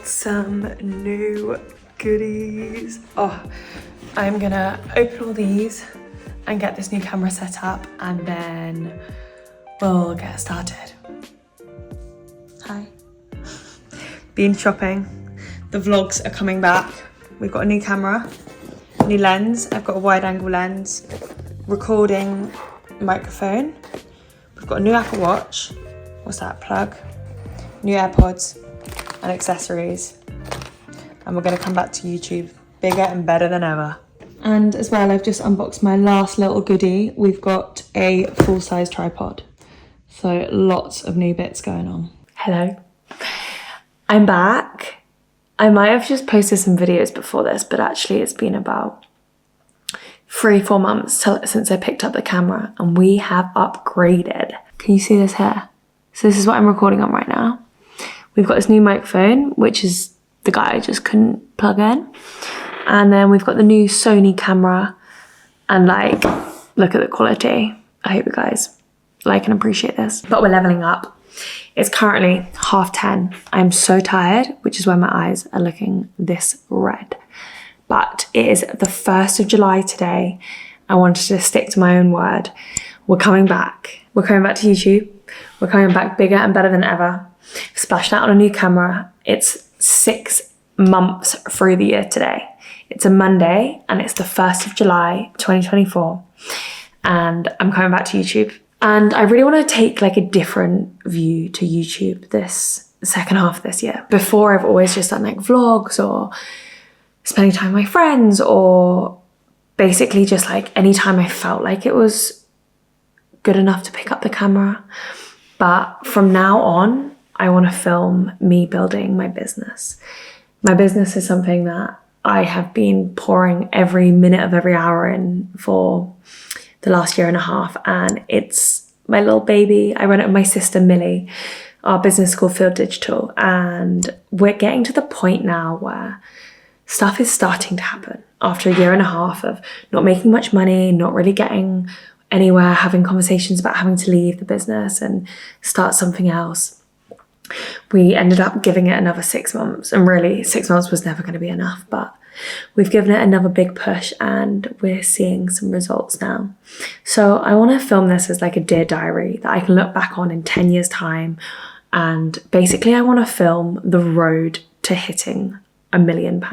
some new goodies. Oh, I'm gonna open all these and get this new camera set up, and then we'll get started. Hi. Been shopping. The vlogs are coming back. We've got a new camera, new lens. I've got a wide angle lens, recording microphone. We've got a new Apple Watch. What's that? Plug. New AirPods and accessories. And we're gonna come back to YouTube bigger and better than ever. And as well, I've just unboxed my last little goodie. We've got a full-size tripod. So lots of new bits going on. Hello. I'm back. I might have just posted some videos before this, but actually it's been about 3-4 months since I picked up the camera, and we have upgraded. Can you see this here? So this is what I'm recording on right now. We've got this new microphone, which is the guy I just couldn't plug in. And then we've got the new Sony camera, and like, look at the quality. I hope you guys like and appreciate this. But we're leveling up. It's currently 10:30. I'm so tired, which is why my eyes are looking this red. But it is the 1st of July today. I wanted to stick to my own word. We're coming back. We're coming back to YouTube. We're coming back bigger and better than ever. Splashed out on a new camera. It's 6 months through the year today. It's a Monday and it's the 1st of July, 2024. And I'm coming back to YouTube. And I really want to take like a different view to YouTube this second half of this year. Before, I've always just done like vlogs or spending time with my friends, or basically just like anytime I felt like it was good enough to pick up the camera. But from now on, I want to film me building my business. My business is something that I have been pouring every minute of every hour in for the last 1.5 years, and it's my little baby. I run it with my sister Millie. Our business is called Field Digital, and we're getting to the point now where stuff is starting to happen after 1.5 years of not making much money, not really getting anywhere, having conversations about having to leave the business and start something else. We ended up giving it another 6 months, and really 6 months was never going to be enough, but we've given it another big push and we're seeing some results now. So I want to film this as like a dear diary that I can look back on in 10 years time, and basically I want to film the road to hitting £1 million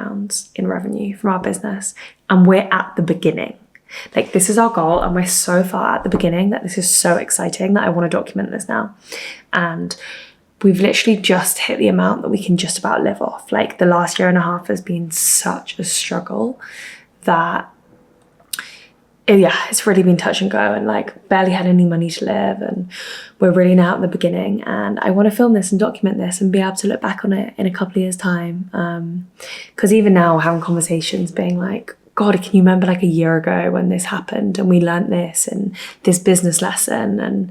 in revenue from our business, and we're at the beginning. Like, this is our goal, and we're so far at the beginning that this is so exciting that I want to document this now. And we've literally just hit the amount that we can just about live off. Like, the last 1.5 years has been such a struggle that, it's really been touch and go, and like barely had any money to live, and we're really now at the beginning. And I want to film this and document this and be able to look back on it in a couple of years time. Because even now we're having conversations being like, God, can you remember like 1 year ago when this happened and we learned this and this business lesson, and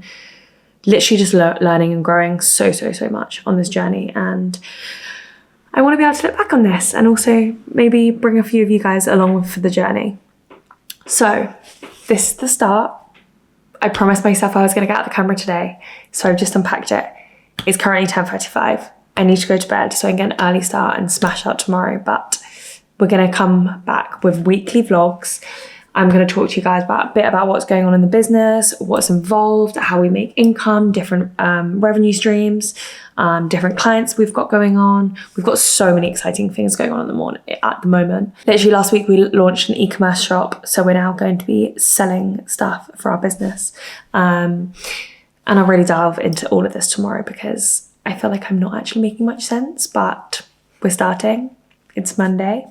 literally just learning and growing so much on this journey. And I want to be able to look back on this and also maybe bring a few of you guys along for the journey. So this is the start. I promised myself I was going to get out the camera today, so I've just unpacked it. It's currently 10:35. I need to go to bed so I can get an early start and smash out tomorrow, but we're going to come back with weekly vlogs. I'm going to talk to you guys a bit about what's going on in the business, what's involved, how we make income, different revenue streams, different clients we've got going on. We've got so many exciting things going on at the moment. Literally last week we launched an e-commerce shop, so we're now going to be selling stuff for our business. And I'll really dive into all of this tomorrow because I feel like I'm not actually making much sense, but we're starting. It's Monday,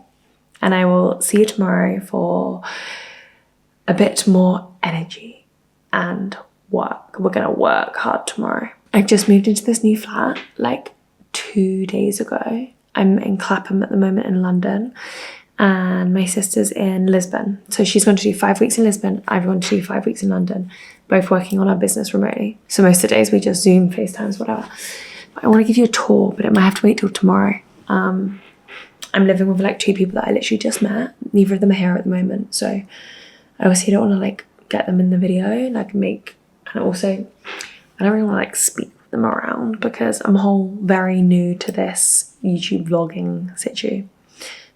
and I will see you tomorrow for a bit more energy and work. We're gonna work hard tomorrow. I've just moved into this new flat like 2 days ago. I'm in Clapham at the moment in London, and my sister's in Lisbon. So she's going to do 5 weeks in Lisbon. I've gone to do 5 weeks in London, both working on our business remotely. So most of the days we just Zoom, FaceTimes, whatever. But I want to give you a tour, but it might have to wait till tomorrow. I'm living with like 2 people that I literally just met. Neither of them are here at the moment, so I obviously don't want to like get them in the video, and also I don't really want to like speak with them around because I'm whole very new to this YouTube vlogging situ.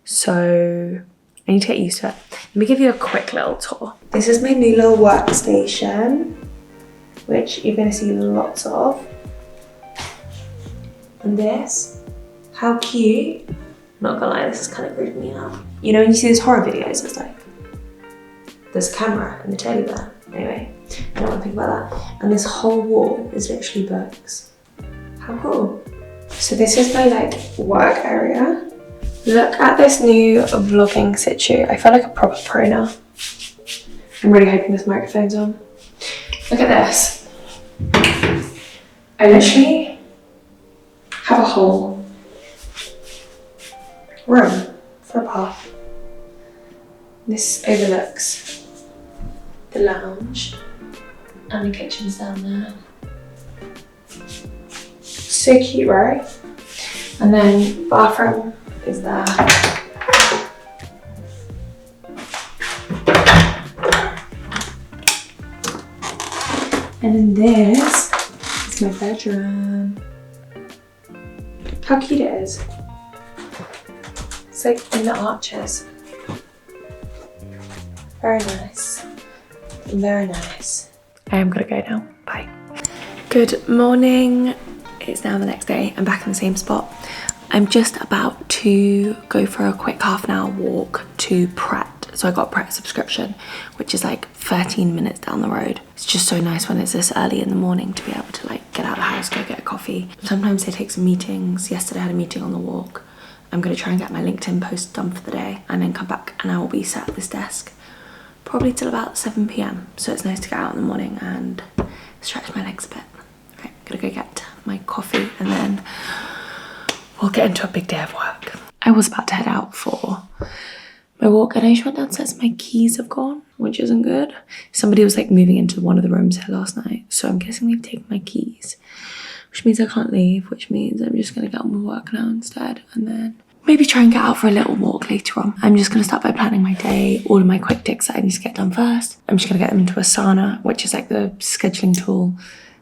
So I need to get used to it. Let me give you a quick little tour. This is my new little workstation, which you're gonna see lots of. And this, how cute. Not gonna lie, this is kind of creeping me out. You know when you see those horror videos, it's like, there's a camera and the teddy bear. Anyway, I don't want to think about that. And this whole wall is literally books. How cool. So this is my like work area. Look at this new vlogging situ. I feel like a proper pro now. I'm really hoping this microphone's on. Look at this. I literally have a whole room for a bath. This overlooks the lounge and the kitchen's down there. So cute, right? And then bathroom is there. And then this is my bedroom. How cute it is. It's like in the arches. Very nice. Very nice. I am gonna go now. Bye. Good morning. It's now the next day. I'm back in the same spot. I'm just about to go for a quick half an hour walk to Pret. So I got a Pret subscription, which is like 13 minutes down the road. It's just so nice when it's this early in the morning to be able to like get out of the house, go get a coffee. Sometimes they take some meetings. Yesterday I had a meeting on the walk. I'm gonna try and get my LinkedIn post done for the day and then come back and I will be sat at this desk probably till about 7 p.m. So it's nice to get out in the morning and stretch my legs a bit. Right, gonna go get my coffee and then we'll get into a big day of work. I was about to head out for my walk and I just went downstairs. My keys have gone, which isn't good. Somebody was like moving into one of the rooms here last night. So I'm guessing they've taken my keys, which means I can't leave, which means I'm just gonna get on with work now instead and then maybe try and get out for a little walk later on. I'm just gonna start by planning my day, all of my quick ticks that I need to get done first. I'm just gonna get them into Asana, which is like the scheduling tool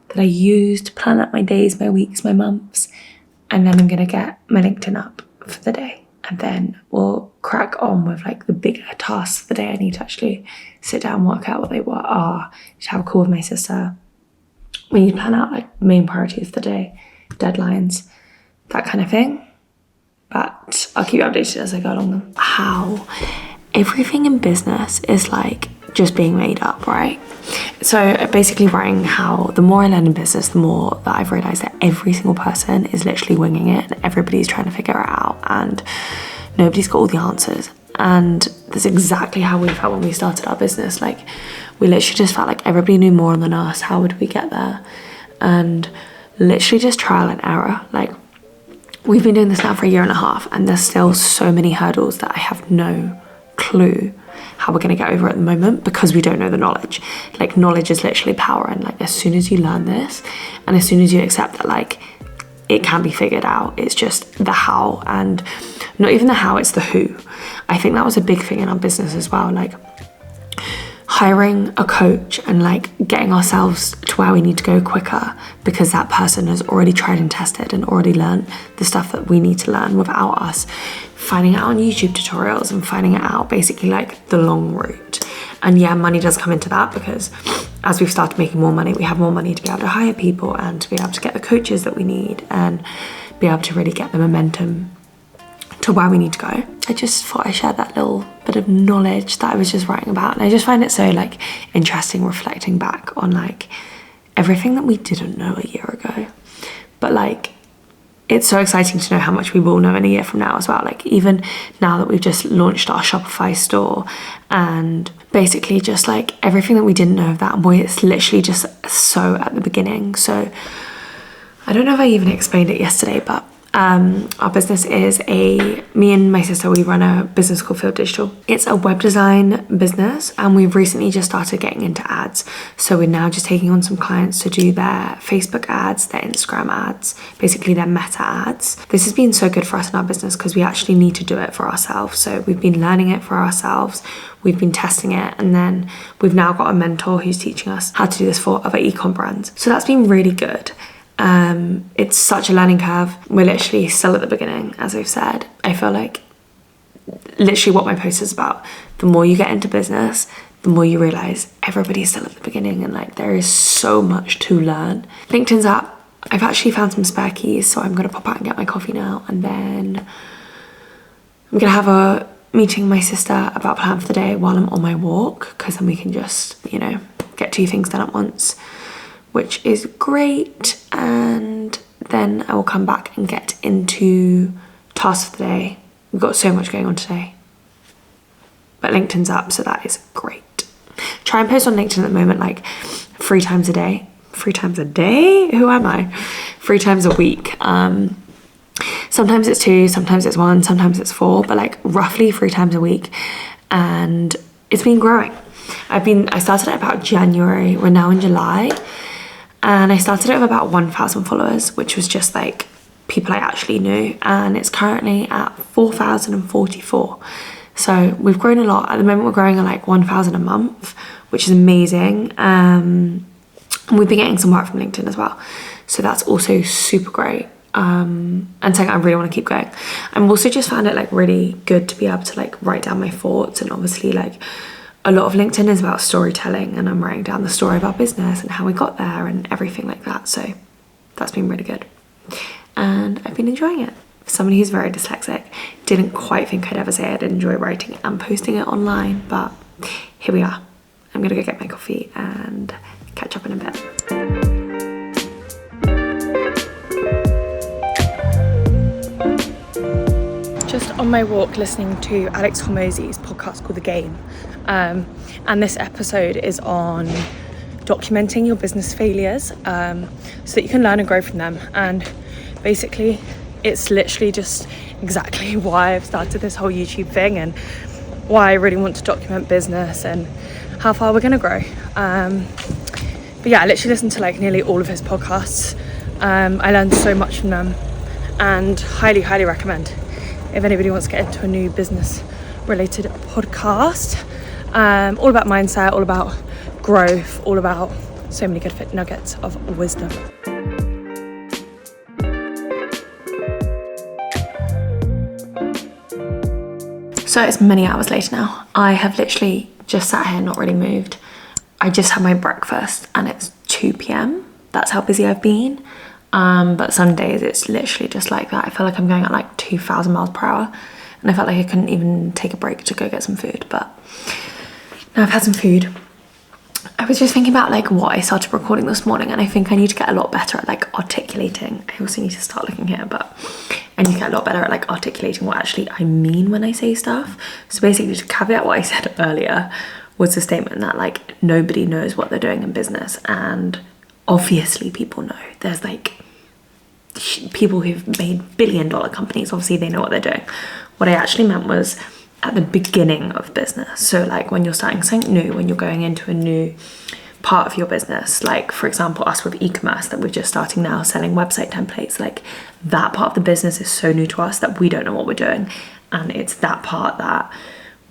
that I use to plan out my days, my weeks, my months. And then I'm gonna get my LinkedIn up for the day. And then we'll crack on with like the bigger tasks of the day. I need to actually sit down and work out what they are. Just have a call with my sister. We need to plan out like main priorities for the day, deadlines, that kind of thing. But I'll keep you updated as I go along them. How everything in business is like just being made up, right? So basically writing how the more I learn in business, the more that I've realized that every single person is literally winging it and everybody's trying to figure it out and nobody's got all the answers. And that's exactly how we felt when we started our business. Like we literally just felt like everybody knew more than us. How would we get there? And literally just trial and error. Like we've been doing this now for 1.5 years and there's still so many hurdles that I have no clue how we're going to get over at the moment because we don't know the knowledge. Like knowledge is literally power, and like as soon as you learn this and as soon as you accept that like it can be figured out, it's just the how, and not even the how, it's the who. I think that was a big thing in our business as well, like hiring a coach and like getting ourselves to where we need to go quicker because that person has already tried and tested and already learned the stuff that we need to learn without us finding it out on YouTube tutorials and finding it out basically like the long route. And yeah, money does come into that because as we've started making more money, we have more money to be able to hire people and to be able to get the coaches that we need and be able to really get the momentum to where we need to go. I just thought I'd share that little bit of knowledge that I was just writing about, and I just find it so like interesting reflecting back on like everything that we didn't know 1 year ago. But like it's so exciting to know how much we will know in 1 year from now as well. Like even now that we've just launched our Shopify store and basically just like everything that we didn't know of that, and boy, it's literally just so at the beginning. So I don't know if I even explained it yesterday, but our business is me and my sister, we run a business called Field Digital. It's a web design business and we've recently just started getting into ads. So we're now just taking on some clients to do their Facebook ads, their Instagram ads, basically their meta ads. This has been so good for us in our business because we actually need to do it for ourselves. So we've been learning it for ourselves. We've been testing it, and then we've now got a mentor who's teaching us how to do this for other e-com brands. So that's been really good. It's such a learning curve. We're literally still at the beginning, as I've said. I feel like literally what my post is about, the more you get into business, the more you realise everybody's still at the beginning, and like there is so much to learn. LinkedIn's up. I've actually found some spare keys, so I'm going to pop out and get my coffee now, and then I'm going to have a meeting with my sister about plan for the day while I'm on my walk, because then we can just, you know, get 2 things done at once, which is great. And then I will come back and get into tasks for the day. We've got so much going on today. But LinkedIn's up, so that is great. Try and post on LinkedIn at the moment like 3 times a day. 3 times a day? Who am I? 3 times a week. Sometimes it's 2, sometimes it's 1, sometimes it's 4, but like roughly 3 times a week. And it's been growing. I started at about January, we're now in July. And I started it with about 1,000 followers, which was just like people I actually knew. And it's currently at 4,044. So we've grown a lot. At the moment, we're growing at like 1,000 a month, which is amazing. And we've been getting some work from LinkedIn as well. So that's also super great. And something I really want to keep going. I've also just found it like really good to be able to like write down my thoughts, and obviously like a lot of LinkedIn is about storytelling, and I'm writing down the story about business and how we got there and everything like that. So that's been really good. And I've been enjoying it. For somebody who's very dyslexic, didn't quite think I'd ever say I'd enjoy writing and posting it online, but here we are. I'm gonna go get my coffee and catch up in a bit. Just on my walk listening to Alex Hormozi's podcast called The Game. And this episode is on documenting your business failures so that you can learn and grow from them. And basically it's literally just exactly why I've started this whole YouTube thing, and why I really want to document business and how far we're gonna grow. But yeah, I literally listened to like nearly all of his podcasts. I learned so much from them, and highly recommend if anybody wants to get into a new business related podcast. All about mindset, all about growth, all about so many good fit nuggets of wisdom. So it's many hours later now. I have literally just sat here, not really moved. I just had my breakfast and it's 2 p.m. That's how busy I've been. But some days it's literally just like that. I feel like I'm going at like 2,000 miles per hour, and I felt like I couldn't even take a break to go get some food. But now I've had some food. I was just thinking about like what I started recording this morning, and I think I need to get a lot better at like articulating. I also need to start looking here, but I need to get a lot better at like articulating what actually I mean when I say stuff. So basically, to caveat what I said earlier was the statement that like nobody knows what they're doing in business, and obviously people know. There's like people who've made billion-dollar companies, obviously they know what they're doing. What I actually meant was at the beginning of business. So like when you're starting something new, when you're going into a new part of your business, like for example us with e-commerce that we're just starting now, selling website templates, like that part of the business is so new to us that we don't know what we're doing, and it's that part that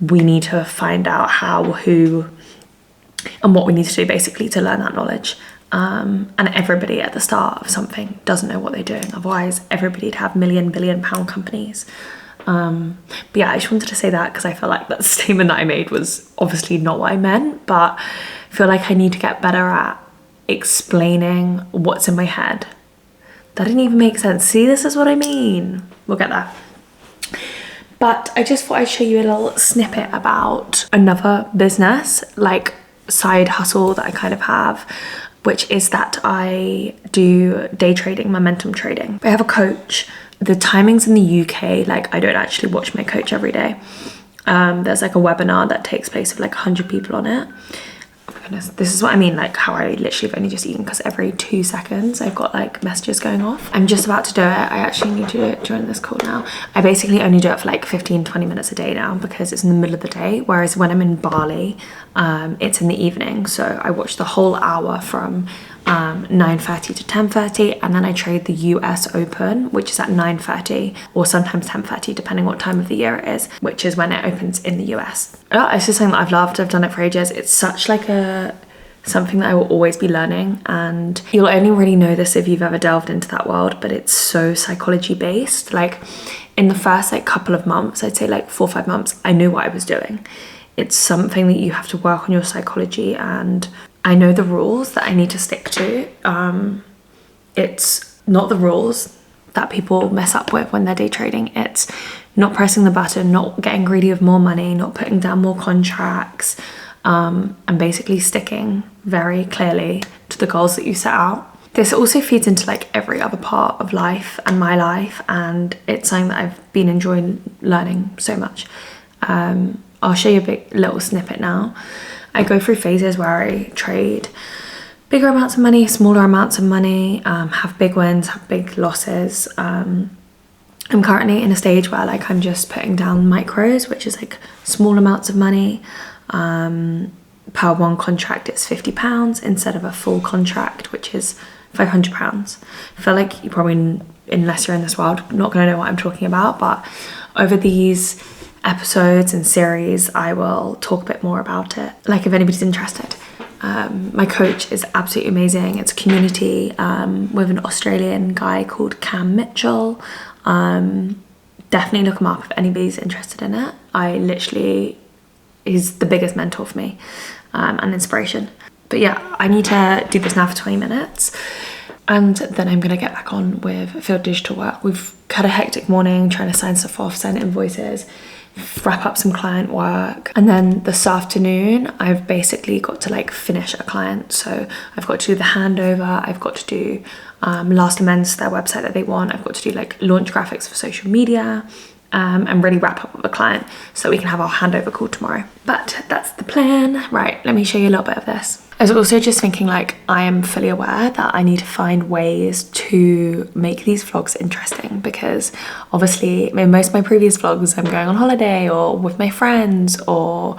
we need to find out how, who and what we need to do basically to learn that knowledge. And everybody at the start of something doesn't know what they're doing, otherwise everybody'd have billion pound companies. But yeah, I just wanted to say that because I feel like that statement that I made was obviously not what I meant, but I feel like I need to get better at explaining what's in my head. That didn't even make sense. See, this is what I mean. We'll get there. But I just thought I'd show you a little snippet about another business, like side hustle that I kind of have, which is that I do day trading, momentum trading. I have a coach. The timings in the UK, like I don't actually watch my coach every day. There's like a webinar that takes place with like 100 people on it. Oh my goodness, this is what I mean, like how I literally have only just eaten, because every 2 seconds I've got like messages going off. I'm just about to do it. I actually need to join this call now. I basically only do it for like 15-20 minutes a day now because it's in the middle of the day, whereas when I'm in Bali, it's in the evening. So I watch the whole hour from 9:30 to 10:30, and then I trade the US Open, which is at 9:30 or sometimes 10:30 depending what time of the year it is, which is when it opens in the US. It's just something that I've loved. I've done it for ages. It's such like a something that I will always be learning, and you'll only really know this if you've ever delved into that world, but it's so psychology based. Like in the first like couple of months, I'd say like 4 or 5 months, I knew what I was doing. It's something that you have to work on your psychology, and I know the rules that I need to stick to. It's not the rules that people mess up with when they're day trading. It's not pressing the button, not getting greedy of more money, not putting down more contracts, and basically sticking very clearly to the goals that you set out. This also feeds into like every other part of life and my life, and it's something that I've been enjoying learning so much. I'll show you a big little snippet now. I go through phases where I trade bigger amounts of money, smaller amounts of money, have big wins, have big losses. I'm currently in a stage where like I'm just putting down micros, which is like small amounts of money. Per one contract it's £50 instead of a full contract, which is £500. I feel like you probably, unless you're in this world, not going to know what I'm talking about, but over these episodes and series I will talk a bit more about it, like if anybody's interested. My coach is absolutely amazing. It's a community with an Australian guy called Cam Mitchell. Definitely look him up if anybody's interested in it. He's the biggest mentor for me and inspiration. But yeah, I need to do this now for 20 minutes and then I'm gonna get back on with field digital work. We've had a hectic morning trying to sign stuff off, send invoices, wrap up some client work, and then this afternoon I've basically got to like finish a client. So I've got to do the handover, I've got to do last amends to their website that they want, I've got to do like launch graphics for social media, and really wrap up with a client so we can have our handover call tomorrow. But that's the plan. Right, let me show you a little bit of this. I was also just thinking like I am fully aware that I need to find ways to make these vlogs interesting, because obviously in most of my previous vlogs I'm going on holiday or with my friends or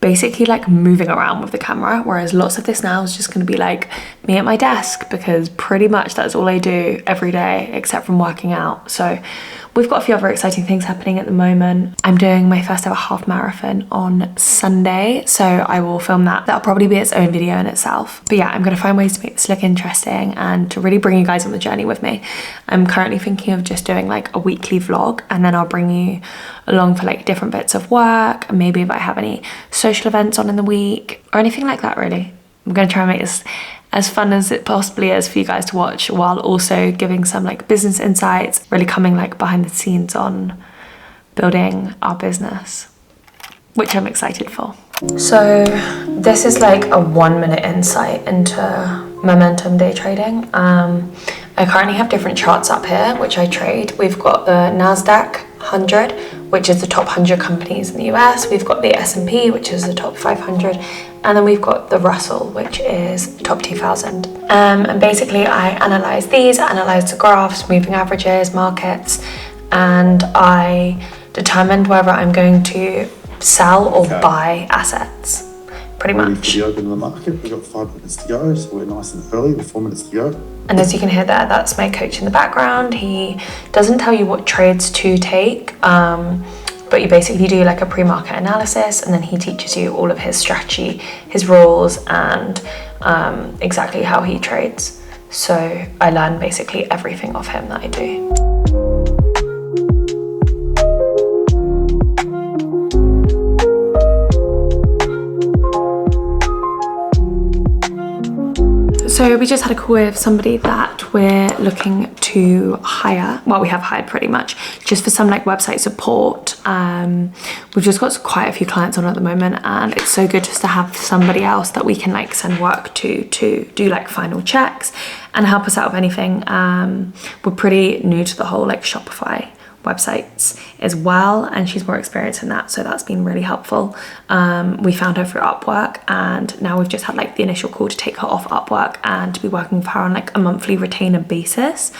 basically like moving around with the camera, whereas lots of this now is just going to be like me at my desk, because pretty much that's all I do every day except from working out. So we've got a few other exciting things happening at the moment. I'm doing my first ever half marathon on Sunday, so I will film that. That'll probably be its own video in itself. But yeah, I'm going to find ways to make this look interesting and to really bring you guys on the journey with me. I'm currently thinking of just doing like a weekly vlog, and then I'll bring you along for like different bits of work, and maybe if I have any social events on in the week or anything like that. Really, I'm going to try and make this as fun as it possibly is for you guys to watch, while also giving some like business insights, really coming like behind the scenes on building our business, which I'm excited for. So this is like a 1 minute insight into momentum day trading. I currently have different charts up here which I trade. We've got the NASDAQ 100, which is the top 100 companies in the US. We've got the S&P, which is the top 500, and then we've got the Russell, which is the top 2000. And basically I analyze these, analyze the graphs, moving averages, markets, and I determined whether I'm going to sell or buy assets, pretty much. Ready for the open of the market. We've got 5 minutes to go, so we're nice and early with 4 minutes to go. And as you can hear there, that's my coach in the background. He doesn't tell you what trades to take, but you basically do like a pre-market analysis, and then he teaches you all of his strategy, his rules, and exactly how he trades. So I learn basically everything off him that I do. So we just had a call with somebody that we're looking to hire. Well, we have hired pretty much, just for some like website support. We've just got quite a few clients on at the moment, and it's so good just to have somebody else that we can like send work to do like final checks and help us out with anything. We're pretty new to the whole like Shopify websites as well, and she's more experienced in that, so that's been really helpful. We found her through Upwork, and now we've just had like the initial call to take her off Upwork and to be working for her on like a monthly retainer basis,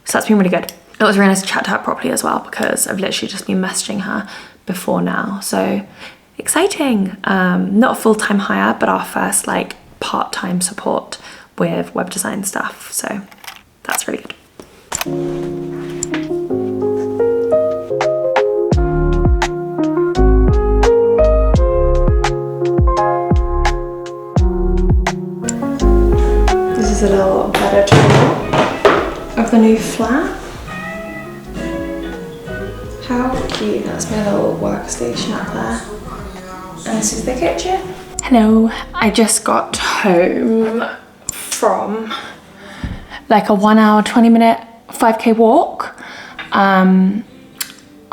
so that's been really good. It was really nice to chat to her properly as well, because I've literally just been messaging her before now, so exciting. Not a full-time hire, but our first like part-time support with web design stuff, so that's really good. a little better tour of the new flat. How cute, that's my little workstation up there. And this is the kitchen. Hello, I just got home from like a 1 hour, 20-minute 5K walk.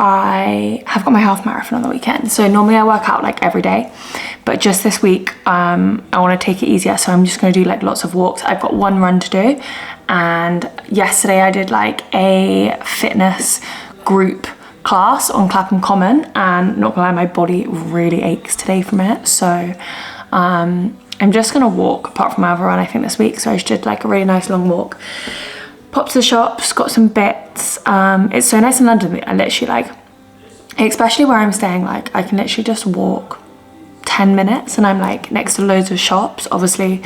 I have got my half marathon on the weekend. So normally I work out like every day, but just this week, I want to take it easier. So I'm just going to do like lots of walks. I've got one run to do. And yesterday I did like a fitness group class on Clapham Common, and not gonna lie, my body really aches today from it. So I'm just gonna walk apart from my other run, I think, this week. So I just did like a really nice long walk. Popped to the shops, got some bits. It's so nice in London. I literally like, especially where I'm staying, like I can literally just walk 10 minutes and I'm like next to loads of shops. Obviously,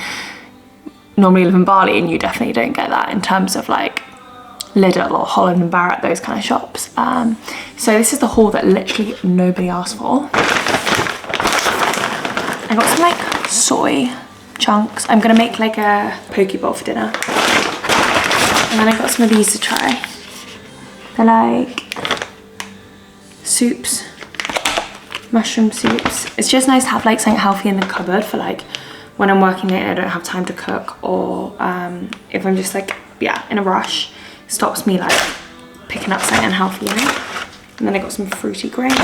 normally you live in Bali and you definitely don't get that in terms of like Lidl or Holland and Barrett, those kind of shops. So this is the haul that literally nobody asked for. I got some like soy chunks. I'm gonna make like a poke bowl for dinner. And then I got some of these to try. They're like soups, mushroom soups. It's just nice to have like something healthy in the cupboard for like when I'm working late and I don't have time to cook, or if I'm just like, yeah, in a rush. Stops me like picking up something unhealthy, you know? And then I got some fruity grains.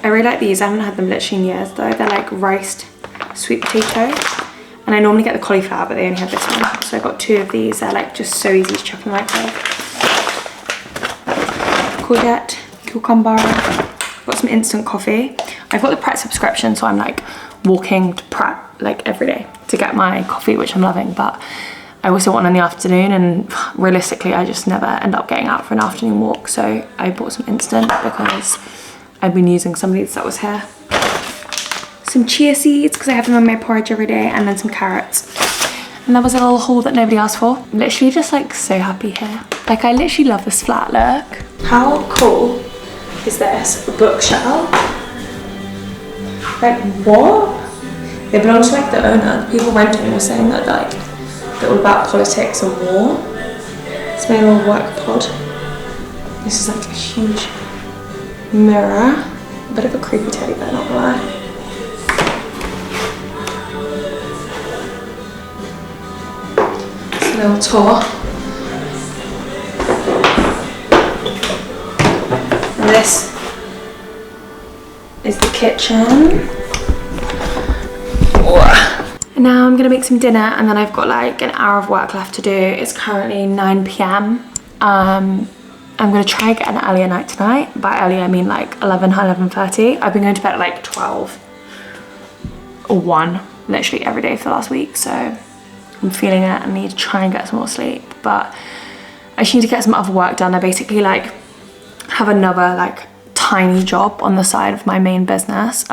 I really like these. I haven't had them literally in years though. They're like riced sweet potato. And I normally get the cauliflower, but they only have this one. So I got 2 of these. They're like just so easy to chuck in the microwave. Courgette, cucumber. Got some instant coffee. I've got the Pret subscription, so I'm like walking to Pret like every day to get my coffee, which I'm loving. But I also want in the afternoon, and realistically I just never end up getting out for an afternoon walk. So I bought some instant because I've been using some of these that was here. Some chia seeds because I have them in my porridge every day, and then some carrots. And that was a little haul that nobody asked for. Literally just like so happy here. Like I literally love this flat look. How cool is this? A bookshelf. Like what? They belong to like the owner. The people renting were saying that like they're all about politics and war. It's my little work pod. This is like a huge mirror. A bit of a creepy teddy bear, not gonna lie. It's a little tour. And this is the kitchen. And now I'm gonna make some dinner, and then I've got like an hour of work left to do. It's currently 9 p.m. I'm gonna try and get an earlier night tonight. By early I mean like 11, 11:30. I've been going to bed at like 12 or 1 literally every day for the last week, so I'm feeling it. I need to try and get some more sleep, but I just need to get some other work done. I basically like have another like tiny job on the side of my main business,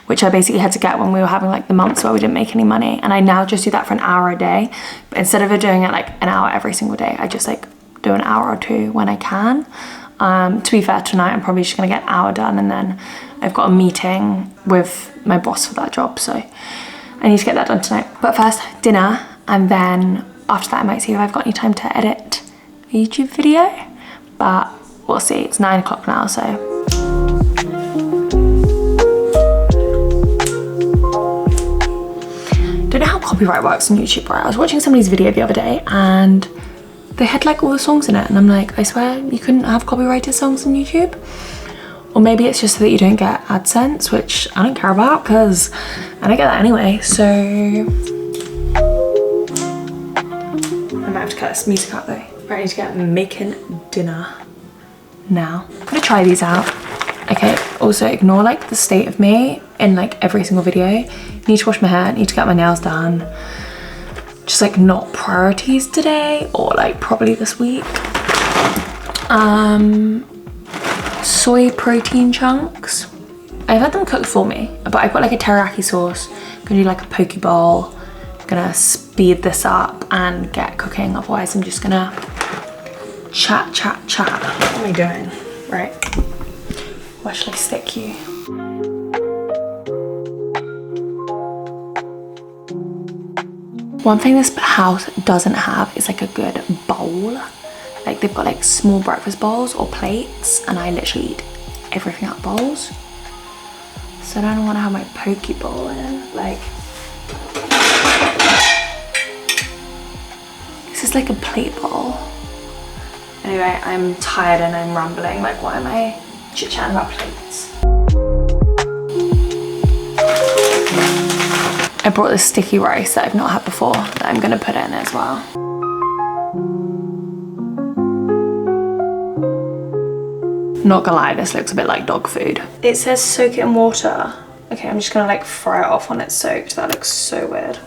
which I basically had to get when we were having like the months where we didn't make any money, and I now just do that for an hour a day. But instead of doing it like an hour every single day, I just like do an hour or 2 when I can. To be fair, tonight I'm probably just gonna get an hour done, and then I've got a meeting with my boss for that job, so I need to get that done tonight. But first, dinner, and then after that I might see if I've got any time to edit a YouTube video, but we'll see. It's 9 o'clock now, so. Don't know how copyright works on YouTube, right? I was watching somebody's video the other day and they had like all the songs in it, and I'm like, I swear you couldn't have copyrighted songs on YouTube. Or maybe it's just so that you don't get AdSense, which I don't care about because I don't get that anyway, so. I might have to cut this music out though. Right, I need to get making dinner now. I'm gonna try these out. Okay, also ignore like the state of me in like every single video. Need to wash my hair, need to get my nails done. Just like not priorities today, or like probably this week. Soy protein chunks. I've had them cooked for me, but I've got like a teriyaki sauce. I'm gonna do like a poke bowl. I'm gonna speed this up and get cooking, otherwise I'm just gonna chat. What am I doing? Right. Where shall I stick you? One thing this house doesn't have is like a good bowl. Like they've got like small breakfast bowls or plates, and I literally eat everything out of bowls. So I don't want to have my poke bowl in. Like, this is like a plate bowl. Anyway, I'm tired and I'm rambling. Like, why am I chit-chatting about plates? I brought this sticky rice that I've not had before that I'm gonna put in as well. Not gonna lie, this looks a bit like dog food. It says soak it in water. Okay, I'm just gonna like fry it off when it's soaked. That looks so weird.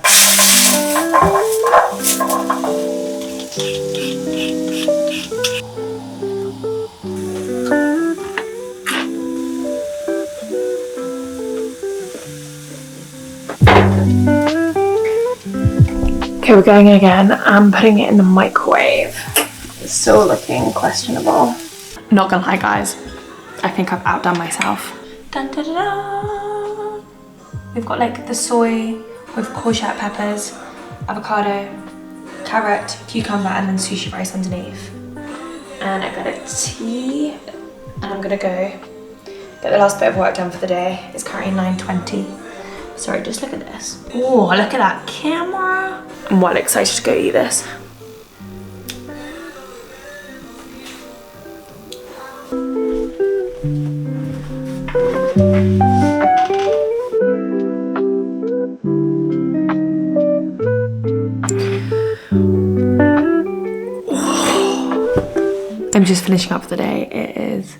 Okay, we're going again. I'm putting it in the microwave. It's still looking questionable. Not gonna lie, guys. I think I've outdone myself. Dun, dun, dun, dun. We've got like the soy with courgette peppers, avocado, carrot, cucumber, and then sushi rice underneath. And I got a tea, and I'm gonna go get the last bit of work done for the day. It's currently 9:20. Sorry, just look at this. Oh, look at that camera. I'm well excited to go eat this. I'm just finishing up for the day. It is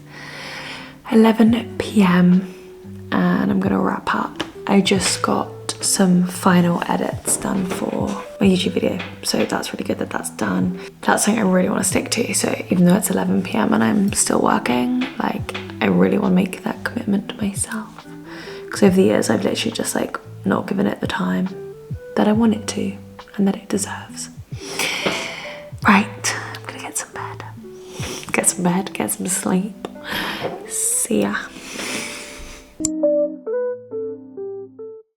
11 p.m. and I'm gonna wrap up. I just got some final edits done for my YouTube video, so that's really good that that's done. That's something I really want to stick to, so even though it's 11 p.m. and I'm still working, like, I really want to make that commitment to myself, because over the years I've literally just like not given it the time that I want it to and that it deserves. Right, I'm gonna get some bed, get some sleep. See ya.